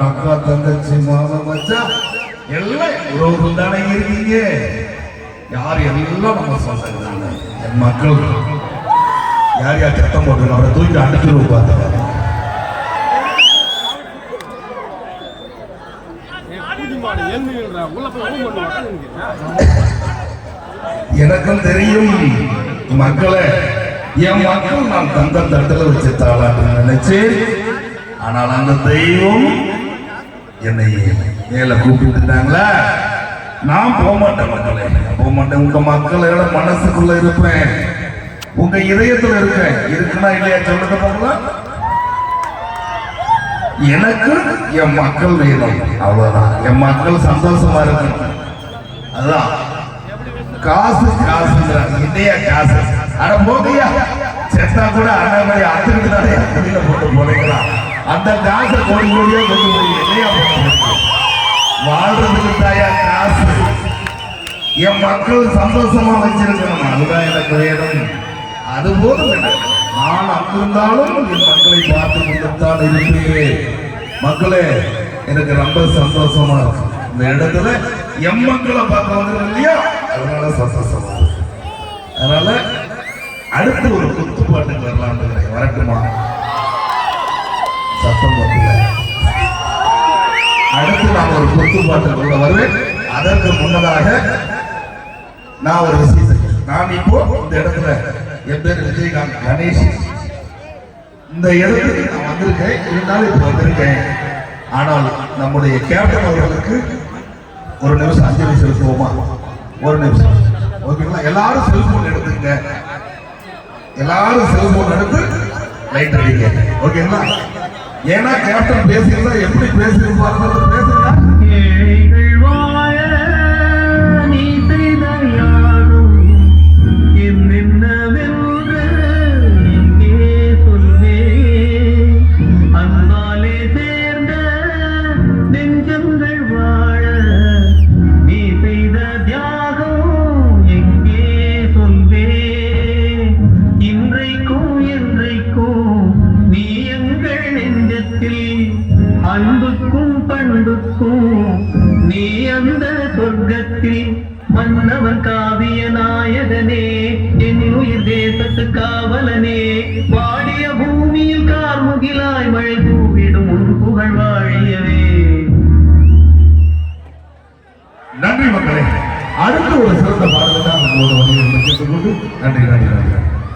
அக்கா தங்கச்சி மாமா மச்சா எல்லாம் உறவுகள் தானே இருக்கீங்க. யார் எல்லாம் நம்ம சொந்தங்க. என் மக்கள் யார் யார் சத்தம் போட்டு அவரை தூக்கி அடிச்சிருவோம் பார்த்துக்க. எனக்கும் தெரியும் மக்களை, என் மக்கள் நான் தந்த தட்டல வச்சு தாளாட்டு நினைச்சு, ஆனால் அந்த தெய்வம் என்னை மேல கூப்பிட்டுட்டாங்களா, நான் போக மாட்டேன் மக்களே, போக மாட்டேன். உங்க மக்களோட மனசுக்குள்ள இருப்பேன், உங்க இதயத்துல இருக்கேன். இருக்குன்னா இல்லையா சொல்லுங்க பார்க்கலாம். எனக்கு என் மக்கள் வேணும், அவ்வளவுதான். என் மக்கள் சந்தோஷமா இருக்கணும், அதுதான். காசு காசுங்கிறாங்க, இல்லையா காசு. அட போகையா, செத்தா கூட அண்ணன் மாதிரி அத்துக்கிட்டு வெளியில போட்டு போனீங்களா, அந்த காசை கோடி கோடியா கொண்டு போய் இல்லையா வாழ்றதுக்கு தாயா காசு. என் மக்கள் சந்தோஷமா வச்சிருக்கணும், அதுதான் எனக்கு வேணும். அது போதும், நான் அங்கிருந்தாலும் என் மக்களை பார்த்து கொண்டுத்தான் இருப்பேன். மக்களே, எனக்கு ரொம்ப சந்தோஷமா இருக்கு இந்த இடத்துல என் மக்களை பார்க்க வந்து இல்லையா, அதனால சந்தோஷமா இருக்கு. அதனால அடுத்து ஒரு குத்துப்பாட்டுக்கு வரலாம், வரட்டுமா? சத்தம் போட்டுல அடுத்து நான் ஒரு குத்துப்பாட்டுக்குள்ள வருவேன். அதற்கு முன்னதாக நான் ஒரு விஷயத்தை, நான் இப்போ இந்த இடத்துல, என் பேர் விஜயகாந்த் கணேஷ், இந்த இடத்துக்கு நான் வந்திருக்கேன். இருந்தாலும் இப்போ வந்திருக்கேன். ஆனால் நம்முடைய கேப்டன் அவர்களுக்கு ஒரு நிமிஷம் அஞ்சலி செலுத்துவோமா? ஒரு நிமிஷம், ஓகேங்களா? எல்லாரும் செல்போன் எடுத்துங்க, எல்லாரும் செல்போன் எடுத்து லைட் அடிங்க, ஓகேங்களா? ஏன்னா கேப்டன் பேசியிருந்தா எப்படி பேசியிருப்பாரு பேசுங்க. அன்புக்கும் பண்புக்கும் நீ அந்த சொர்க்கத்தில் மன்னவன் காவிய நாயகனே, என் உயிர் தேசத்து காவலனே, வாடிய பூமியில் கார்முகிலாய் மழை தூவிடும் உன் புகழ் வாழியவே. நன்றி மக்களே. அடுத்து ஒரு சிறந்த பாடல்கள் தான் உங்களோட வந்து கேட்டுக்கொண்டு நன்றி நன்றி நன்றி.